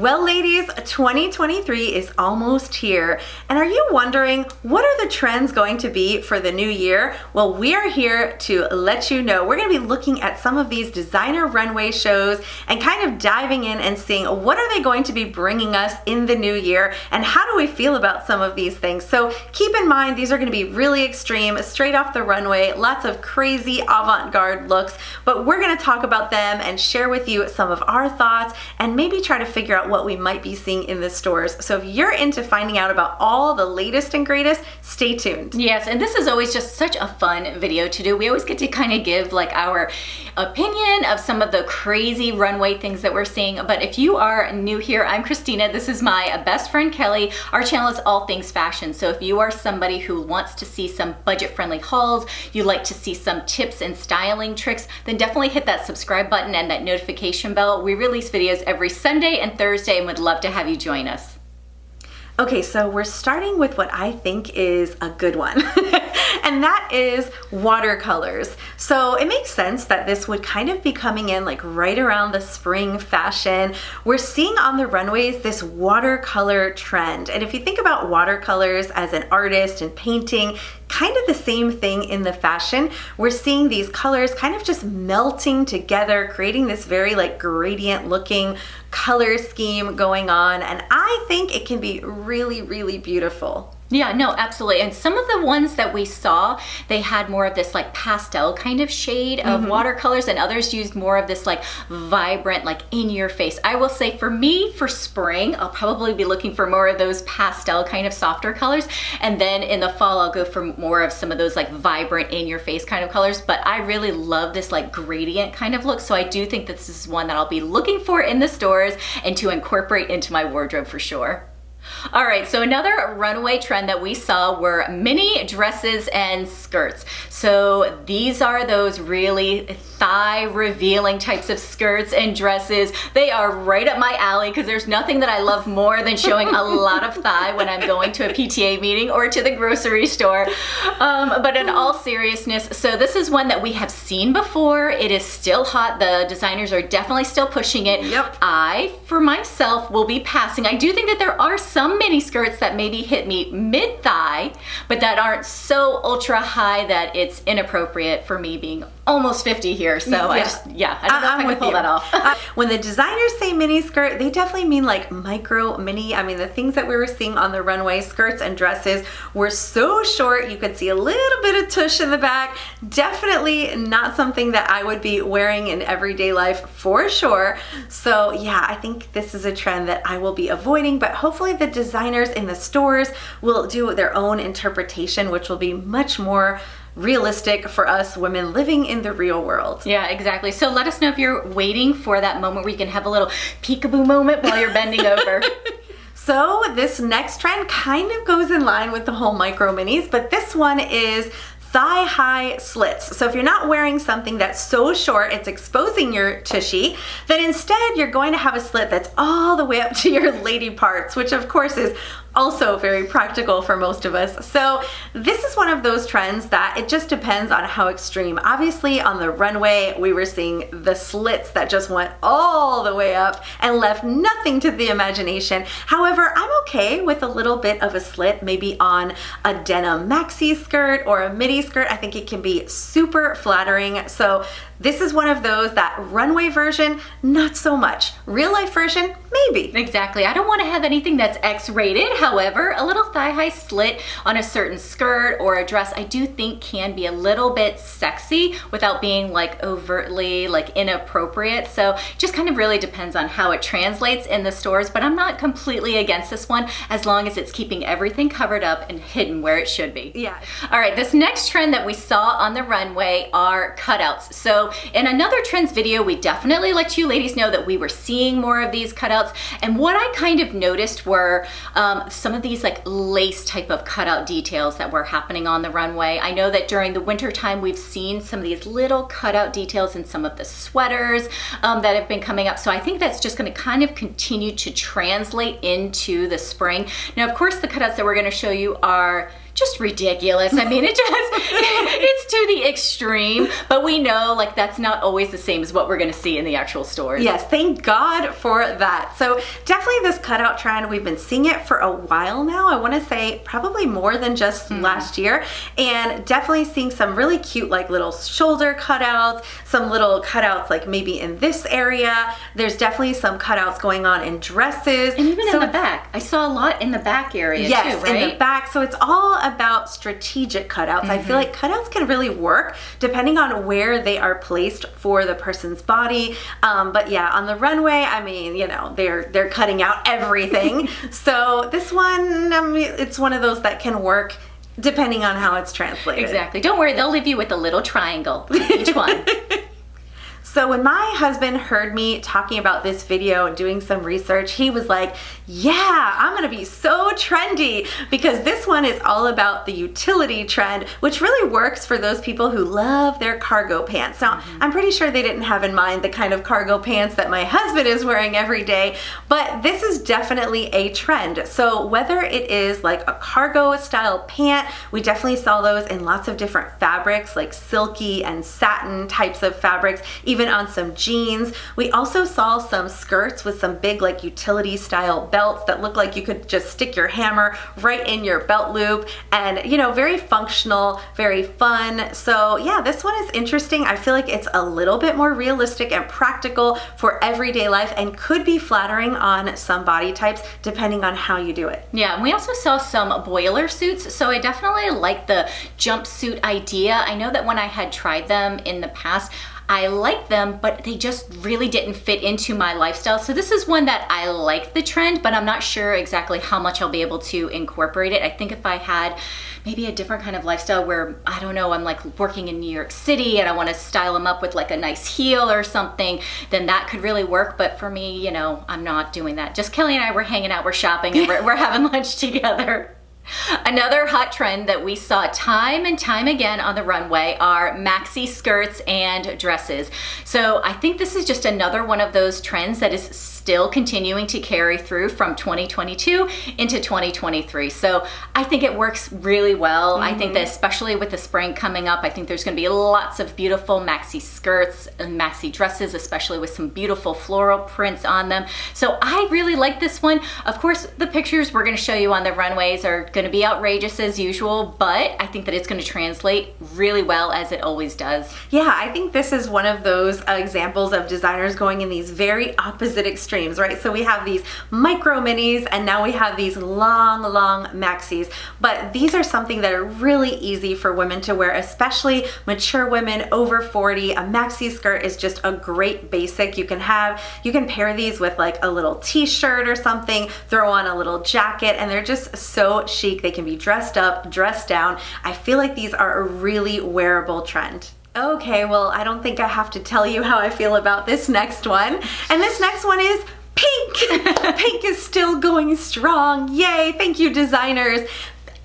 Well, ladies, 2023 is almost here. And are you wondering, what are the trends going to be for the new year? Well, we are here to let you know. We're going to be looking at some of these designer runway shows and kind of diving in and seeing what are they going to be bringing us in the new year and how do we feel about some of these things. So keep in mind, these are going to be really extreme, straight off the runway, lots of crazy avant-garde looks, but we're going to talk about them and share with you some of our thoughts and maybe try to figure out what we might be seeing in the stores. So if you're into finding out about all the latest and greatest, stay tuned. Yes, and this is always just such a fun video to do. We always get to kind of give like our opinion of some of the crazy runway things that we're seeing. But if you are new here, I'm Christina. This is my best friend Kelly. Our channel is all things fashion. So if you are somebody who wants to see some budget-friendly hauls, you like to see some tips and styling tricks, then definitely hit that subscribe button and that notification bell. We release videos every Sunday and Thursday and would love to have you join us. Okay, so we're starting with what I think is a good one, and that is watercolors. So it makes sense that this would kind of be coming in like right around the spring fashion. We're seeing on the runways this watercolor trend. And if you think about watercolors as an artist and painting, kind of the same thing in the fashion. We're seeing these colors kind of just melting together, creating this very like gradient looking color scheme going on. And I think it can be really, really beautiful. Yeah, no, absolutely. And some of the ones that we saw, they had more of this like pastel kind of shade of watercolors, and others used more of this like vibrant, like in your face. I will say for me, for spring, I'll probably be looking for more of those pastel kind of softer colors. And then in the fall, I'll go for more of some of those like vibrant in your face kind of colors. But I really love this like gradient kind of look. So I do think that this is one that I'll be looking for in the stores and to incorporate into my wardrobe for sure. All right, so another runway trend that we saw were mini dresses and skirts. So these are those really thigh revealing types of skirts and dresses. They are right up my alley because there's nothing that I love more than showing a lot of thigh when I'm going to a PTA meeting or to the grocery store. But in all seriousness, so this is one that we have seen before. It is still hot. The designers are definitely still pushing it. Yep. I, for myself, will be passing. I do think that there are some mini skirts that maybe hit me mid-thigh, but that aren't so ultra high that it's inappropriate for me being almost 50 here. So I don't know if I can pull that off. When the designers say mini skirt, they definitely mean like micro, mini. I mean, the things that we were seeing on the runway, skirts and dresses, were so short. You could see a little bit of tush in the back. Definitely not something that I would be wearing in everyday life for sure. So yeah, I think this is a trend that I will be avoiding, but hopefully the designers in the stores will do their own interpretation, which will be much more realistic for us women living in the real world. Yeah, exactly. So let us know if you're waiting for that moment where you can have a little peekaboo moment while you're bending over. So this next trend kind of goes in line with the whole micro minis, but this one is thigh-high slits. So if you're not wearing something that's so short it's exposing your tushy, then instead you're going to have a slit that's all the way up to your lady parts, which of course is also very practical for most of us. So this is one of those trends that it just depends on how extreme. Obviously on the runway, we were seeing the slits that just went all the way up and left nothing to the imagination. However, I'm okay with a little bit of a slit, maybe on a denim maxi skirt or a midi skirt. I think it can be super flattering. So this is one of those that runway version, not so much. Real life version, maybe. Exactly. I don't want to have anything that's X-rated. However, a little thigh-high slit on a certain skirt or a dress, I do think can be a little bit sexy without being like overtly like inappropriate. So just kind of really depends on how it translates in the stores, but I'm not completely against this one as long as it's keeping everything covered up and hidden where it should be. Yeah. All right, this next trend that we saw on the runway are cutouts. So in another trends video, we definitely let you ladies know that we were seeing more of these cutouts. And what I kind of noticed were some of these like lace type of cutout details that were happening on the runway. I know that during the winter time, we've seen some of these little cutout details in some of the sweaters that have been coming up. So I think that's just gonna kind of continue to translate into the spring. Now, of course, the cutouts that we're gonna show you are just ridiculous. I mean, it's to the extreme, but we know like that's not always the same as what we're gonna see in the actual stores. Yes, thank God for that. So definitely this cutout trend, we've been seeing it for a while now. I wanna say probably more than just last year, and definitely seeing some really cute like little shoulder cutouts, some little cutouts like maybe in this area. There's definitely some cutouts going on in dresses. And even in the back. I saw a lot in the back area too, right? In the back. So it's all about strategic cutouts. I feel like cutouts can really work depending on where they are placed for the person's body. But yeah, on the runway, I mean, you know, they're cutting out everything. So this one, I mean, it's one of those that can work depending on how it's translated. Exactly. Don't worry, they'll leave you with a little triangle each one. So when my husband heard me talking about this video and doing some research, he was like, yeah, I'm gonna be so trendy, because this one is all about the utility trend, which really works for those people who love their cargo pants. Now, I'm pretty sure they didn't have in mind the kind of cargo pants that my husband is wearing every day, but this is definitely a trend. So whether it is like a cargo style pant, we definitely saw those in lots of different fabrics, like silky and satin types of fabrics, even on some jeans. We also saw some skirts with some big like utility style belts that look like you could just stick your hammer right in your belt loop, and you know, very functional, very fun. So yeah, this one is interesting. I feel like it's a little bit more realistic and practical for everyday life, and could be flattering on some body types depending on how you do it. Yeah, and we also saw some boiler suits, so I definitely like the jumpsuit idea. I know that when I had tried them in the past, I liked them, but they just really didn't fit into my lifestyle. So this is one that I like the trend, but I'm not sure exactly how much I'll be able to incorporate it. I think if I had maybe a different kind of lifestyle where, I don't know, I'm like working in New York City and I want to style them up with like a nice heel or something, then that could really work. But for me, you know, I'm not doing that. Just Kelli and I were hanging out, we're shopping, and we're having lunch together. Another hot trend that we saw time and time again on the runway are maxi skirts and dresses. So I think this is just another one of those trends that is still continuing to carry through from 2022 into 2023. So I think it works really well. I think that especially with the spring coming up, I think there's going to be lots of beautiful maxi skirts and maxi dresses, especially with some beautiful floral prints on them. So I really like this one. Of course, the pictures we're going to show you on the runways are going to be outrageous as usual, but I think that it's going to translate really well, as it always does. Yeah, I think this is one of those examples of designers going in these very opposite extremes, right? So we have these micro minis, and now we have these long maxis, but these are something that are really easy for women to wear, especially mature women over 40. A maxi skirt is just a great basic. You can pair these with like a little t-shirt or something, throw on a little jacket, and they're just so chic. They can be dressed up, dressed down. I feel like these are a really wearable trend. Okay, well, I don't think I have to tell you how I feel about this next one. And this next one is pink. Pink is still going strong. Yay, thank you, designers.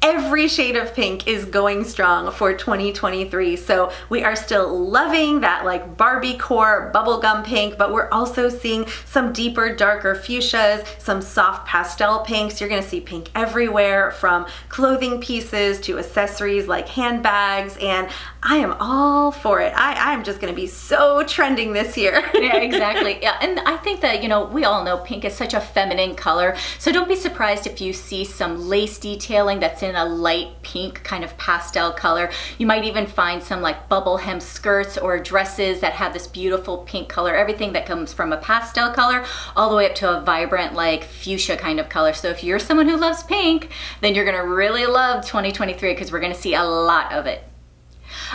Every shade of pink is going strong for 2023. So we are still loving that like Barbie core bubblegum pink, but we're also seeing some deeper, darker fuchsias, some soft pastel pinks. You're gonna see pink everywhere, from clothing pieces to accessories like handbags, and I am all for it. I'm just gonna be so trending this year. Yeah, exactly. Yeah, and I think that, you know, we all know pink is such a feminine color, so don't be surprised if you see some lace detailing that's in a light pink kind of pastel color. You might even find some like bubble hem skirts or dresses that have this beautiful pink color. Everything that comes from a pastel color all the way up to a vibrant like fuchsia kind of color. So if you're someone who loves pink, then you're gonna really love 2023, because we're gonna see a lot of it.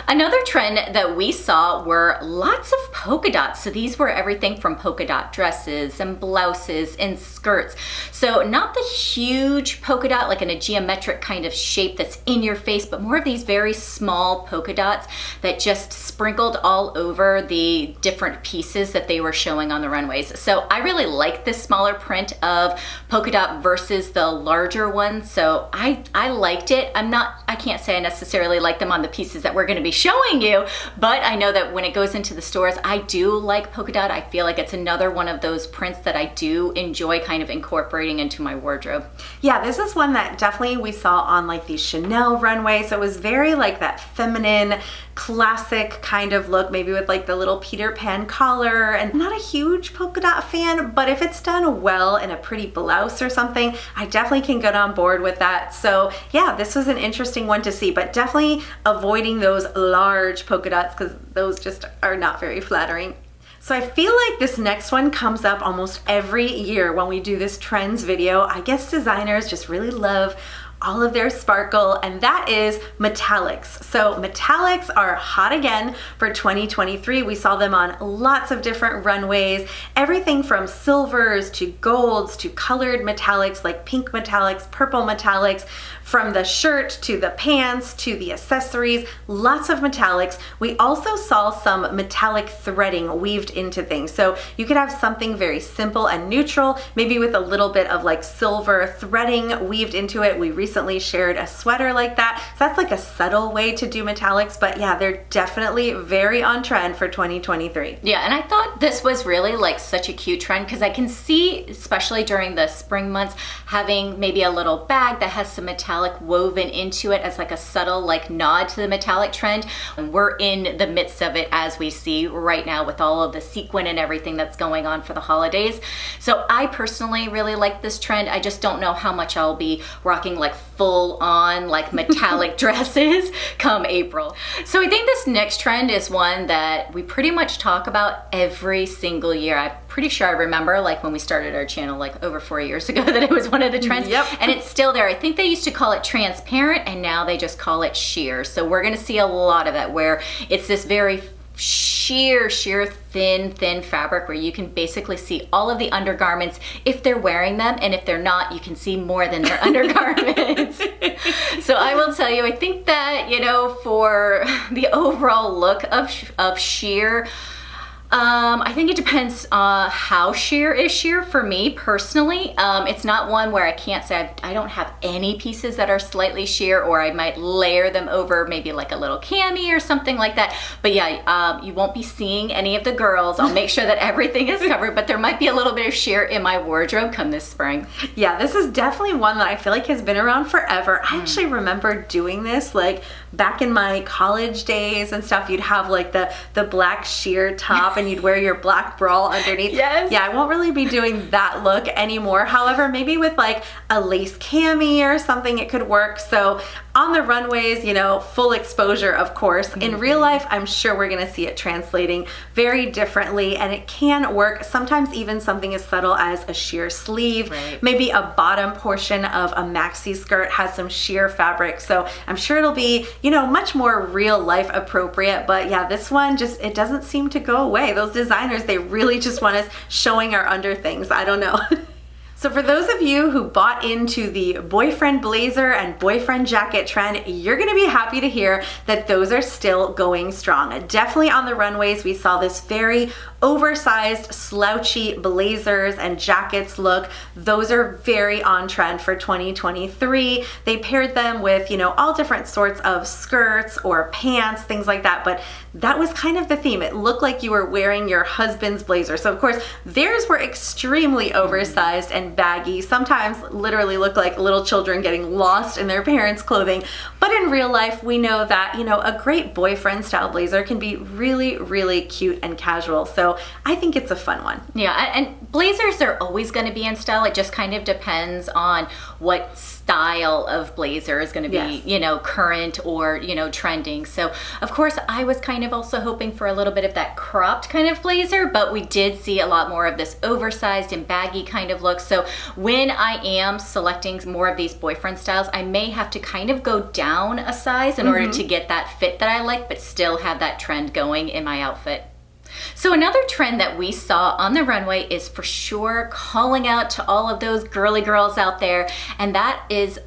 Another trend that we saw were lots of polka dots. So these were everything from polka dot dresses and blouses and skirts. So not the huge polka dot like in a geometric kind of shape that's in your face, but more of these very small polka dots that just sprinkled all over the different pieces that they were showing on the runways. So I really like this smaller print of polka dot versus the larger one. So I liked it. I can't say I necessarily like them on the pieces that we're going to be showing you, but I know that when it goes into the stores, I do like polka dot. I feel like it's another one of those prints that I do enjoy kind of incorporating into my wardrobe. Yeah, this is one that definitely we saw on like the Chanel runway. So it was very like that feminine, classic kind of look, maybe with like the little Peter Pan collar. And I'm not a huge polka dot fan, but if it's done well in a pretty blouse or something, I definitely can get on board with that. So yeah, this was an interesting one to see, but definitely avoiding those large polka dots because those just are not very flattering. So I feel like this next one comes up almost every year when we do this trends video. I guess designers just really love all of their sparkle, and that is metallics. So metallics are hot again for 2023. We saw them on lots of different runways, everything from silvers to golds to colored metallics like pink metallics, purple metallics, from the shirt to the pants to the accessories, lots of metallics. We also saw some metallic threading weaved into things. So you could have something very simple and neutral, maybe with a little bit of like silver threading weaved into it. We recently shared a sweater like that. So that's like a subtle way to do metallics, but yeah, they're definitely very on trend for 2023. Yeah, and I thought this was really like such a cute trend because I can see, especially during the spring months, having maybe a little bag that has some metallic woven into it as like a subtle like nod to the metallic trend. And we're in the midst of it as we see right now with all of the sequin and everything that's going on for the holidays. So I personally really like this trend. I just don't know how much I'll be rocking like full on like metallic dresses come April. So I think this next trend is one that we pretty much talk about every single year. I'm pretty sure I remember like when we started our channel like over 4 years ago that it was one of the trends. Yep. And it's still there. I think they used to call it transparent and now they just call it sheer. So we're gonna see a lot of that where it's this very sheer thin fabric where you can basically see all of the undergarments if they're wearing them, and if they're not, you can see more than their undergarments. So I will tell you, I think that, you know, for the overall look of sheer, I think it depends how sheer is sheer for me personally. It's not one where I can't say I don't have any pieces that are slightly sheer, or I might layer them over maybe like a little cami or something like that. But yeah, you won't be seeing any of the girls. I'll make sure that everything is covered, but there might be a little bit of sheer in my wardrobe come this spring. Yeah, this is definitely one that I feel like has been around forever. I actually remember doing this like back in my college days and stuff. You'd have like the black sheer top and you'd wear your black bra underneath. Yes. Yeah, I won't really be doing that look anymore. However, maybe with like a lace cami or something, it could work. So on the runways, you know, full exposure, of course. In real life, I'm sure we're gonna see it translating very differently, and it can work. Sometimes even something as subtle as a sheer sleeve, right. Maybe a bottom portion of a maxi skirt has some sheer fabric. So I'm sure it'll be, you know, much more real life appropriate. But yeah, this one just, it doesn't seem to go away. Those designers, they really just want us showing our under things. I don't know. So for those of you who bought into the boyfriend blazer and boyfriend jacket trend, you're gonna be happy to hear that those are still going strong. Definitely on the runways, we saw this very oversized, slouchy blazers and jackets look. Those are very on trend for 2023. They paired them with, you know, all different sorts of skirts or pants, things like that, but that was kind of the theme. It looked like you were wearing your husband's blazer. So of course, theirs were extremely oversized and baggy, sometimes literally look like little children getting lost in their parents' clothing. But in real life, we know that, you know, a great boyfriend style blazer can be really, really cute and casual. So I think it's a fun one. Yeah, and blazers are always going to be in style. It just kind of depends on what style of blazer is going to be, yes, you know, current or, you know, trending. So of course I was kind of also hoping for a little bit of that cropped kind of blazer, but we did see a lot more of this oversized and baggy kind of look. So when I am selecting more of these boyfriend styles, I may have to kind of go down a size in order to get that fit that I like, but still have that trend going in my outfit. So another trend that we saw on the runway is for sure calling out to all of those girly girls out there, and that is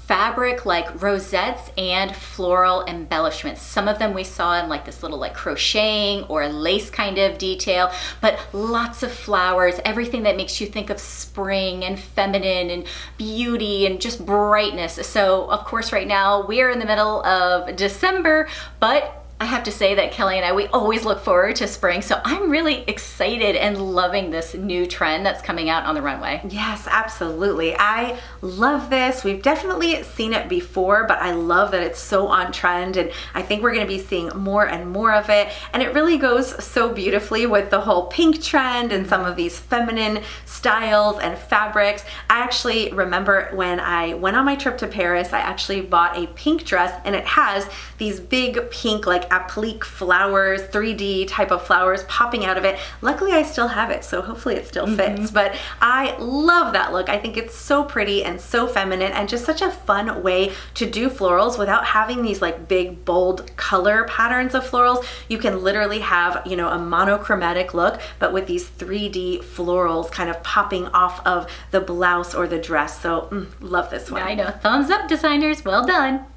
fabric like rosettes and floral embellishments. Some of them we saw in like this little like crocheting or lace kind of detail, but lots of flowers, everything that makes you think of spring and feminine and beauty and just brightness. So of course right now we are in the middle of December, but I have to say that Kelli and I, we always look forward to spring, so I'm really excited and loving this new trend that's coming out on the runway. Yes, absolutely. I love this. We've definitely seen it before, but I love that it's so on trend, and I think we're going to be seeing more and more of it, and it really goes so beautifully with the whole pink trend and some of these feminine styles and fabrics. I actually remember when I went on my trip to Paris, I actually bought a pink dress, and it has these big pink like applique flowers, 3D type of flowers popping out of it. Luckily I still have it, so hopefully it still fits, but I love that look. I think it's so pretty and so feminine and just such a fun way to do florals without having these like big bold color patterns of florals. You can literally have, you know, a monochromatic look, but with these 3D florals kind of popping off of the blouse or the dress. So love this one. I know, thumbs up designers, well done.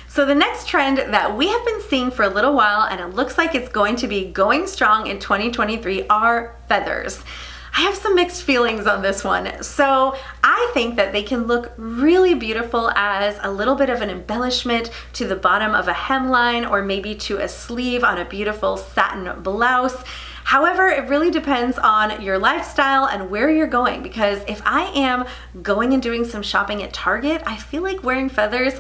So the next trend that we have been seeing for a little while, and it looks like it's going to be going strong in 2023, are feathers. I have some mixed feelings on this one. So I think that they can look really beautiful as a little bit of an embellishment to the bottom of a hemline or maybe to a sleeve on a beautiful satin blouse. However, it really depends on your lifestyle and where you're going, because if I am going and doing some shopping at Target, I feel like wearing feathers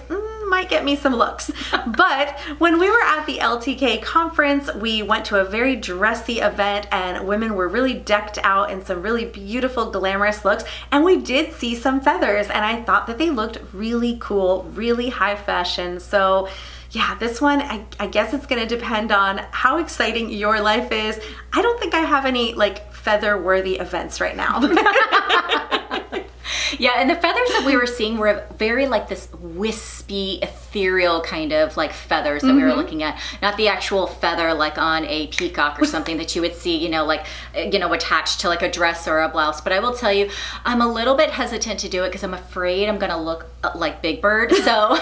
might get me some looks. But when we were at the LTK conference, we went to a very dressy event and women were really decked out in some really beautiful, glamorous looks, and we did see some feathers, and I thought that they looked really cool, really high fashion. So yeah, this one, I guess it's gonna depend on how exciting your life is. I don't think I have any like feather-worthy events right now. Yeah, and the feathers that we were seeing were very like this wispy, ethereal kind of like feathers that we were looking at. Not the actual feather like on a peacock or something that you would see, you know, like, you know, attached to like a dress or a blouse. But I will tell you, I'm a little bit hesitant to do it because I'm afraid I'm gonna look like Big Bird. So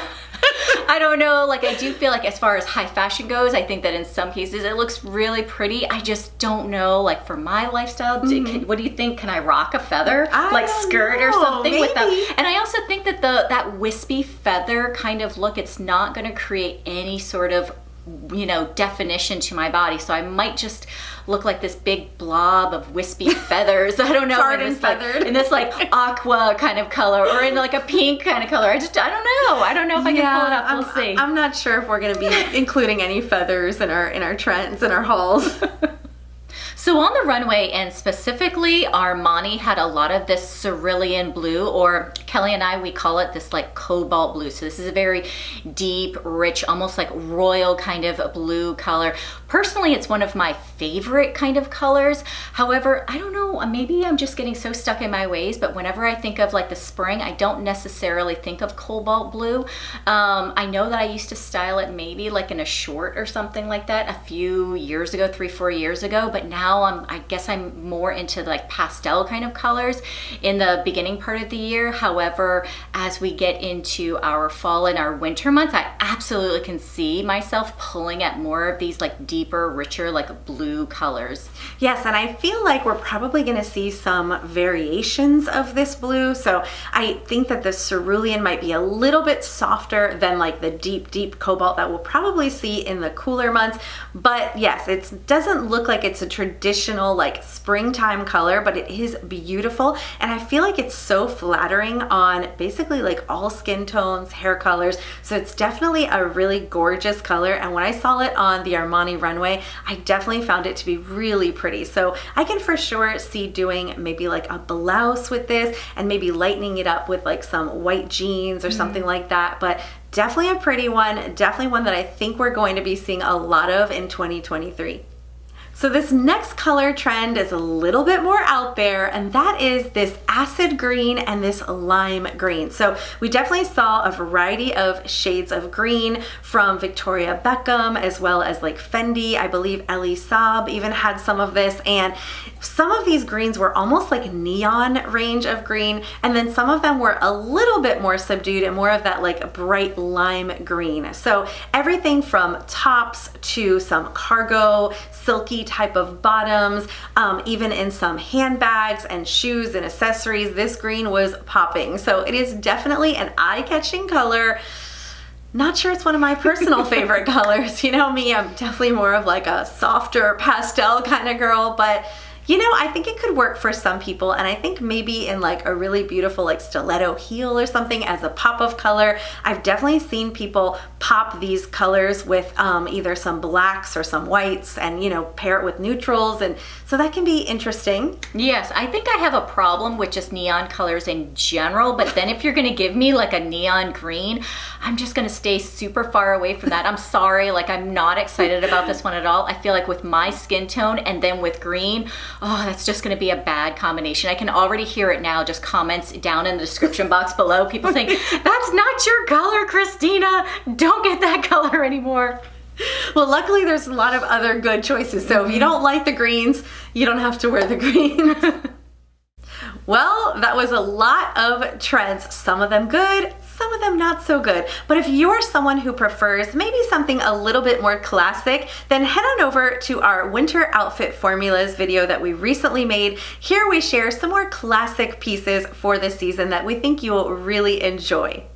I don't know, like I do feel like as far as high fashion goes, I think that in some cases it looks really pretty. I just don't know, like for my lifestyle, what do you think? Can I rock a feather? Like skirt or something with that? And I also think that that wispy feather kind of look, it's not gonna create any sort of, you know, definition to my body. So I might just look like this big blob of wispy feathers. I don't know. In this like aqua kind of color or in like a pink kind of color. I don't know. I don't know if I can pull it off. We'll see. I'm not sure if we're going to be including any feathers in our trends and our hauls. So on the runway, and specifically Armani had a lot of this cerulean blue, or Kelli and I, we call it this like cobalt blue. So this is a very deep, rich, almost like royal kind of blue color. Personally, it's one of my favorite kind of colors. However, I don't know, maybe I'm just getting so stuck in my ways, but whenever I think of like the spring, I don't necessarily think of cobalt blue. I know that I used to style it maybe like in a short or something like that a few years ago, 3-4 years ago, but now I guess I'm more into like pastel kind of colors in the beginning part of the year. However, as we get into our fall and our winter months, I absolutely can see myself pulling at more of these like deeper, richer, like blue colors. Yes, and I feel like we're probably going to see some variations of this blue. So I think that the cerulean might be a little bit softer than like the deep, deep cobalt that we'll probably see in the cooler months. But yes, it doesn't look like it's a traditional like springtime color, but it is beautiful, and I feel like it's so flattering on basically like all skin tones, hair colors. So it's definitely a really gorgeous color, and when I saw it on the Armani runway, I definitely found it to be really pretty. So I can for sure see doing maybe like a blouse with this and maybe lightening it up with like some white jeans or something like that. But definitely a pretty one, definitely one that I think we're going to be seeing a lot of in 2023. So this next color trend is a little bit more out there, and that is this acid green and this lime green. So we definitely saw a variety of shades of green from Victoria Beckham as well as like Fendi. I believe Elie Saab even had some of this, and some of these greens were almost like neon range of green, and then some of them were a little bit more subdued and more of that like bright lime green. So everything from tops to some cargo, silky type of bottoms, even in some handbags and shoes and accessories, this green was popping. So it is definitely an eye-catching color. Not sure it's one of my personal favorite colors. You know me, I'm definitely more of like a softer pastel kind of girl, but you know, I think it could work for some people, and I think maybe in like a really beautiful like stiletto heel or something as a pop of color. I've definitely seen people pop these colors with either some blacks or some whites and, you know, pair it with neutrals, and so that can be interesting. Yes, I think I have a problem with just neon colors in general, but then if you're gonna give me like a neon green, I'm just gonna stay super far away from that. I'm sorry, like I'm not excited about this one at all. I feel like with my skin tone and then with green, oh, that's just gonna be a bad combination. I can already hear it now, just comments down in the description box below, people saying, that's not your color, Christina. Don't get that color anymore. Well, luckily there's a lot of other good choices. So if you don't like the greens, you don't have to wear the greens. Well, that was a lot of trends. Some of them good, some of them not so good. But if you're someone who prefers maybe something a little bit more classic, then head on over to our winter outfit formulas video that we recently made. Here we share some more classic pieces for this season that we think you'll really enjoy.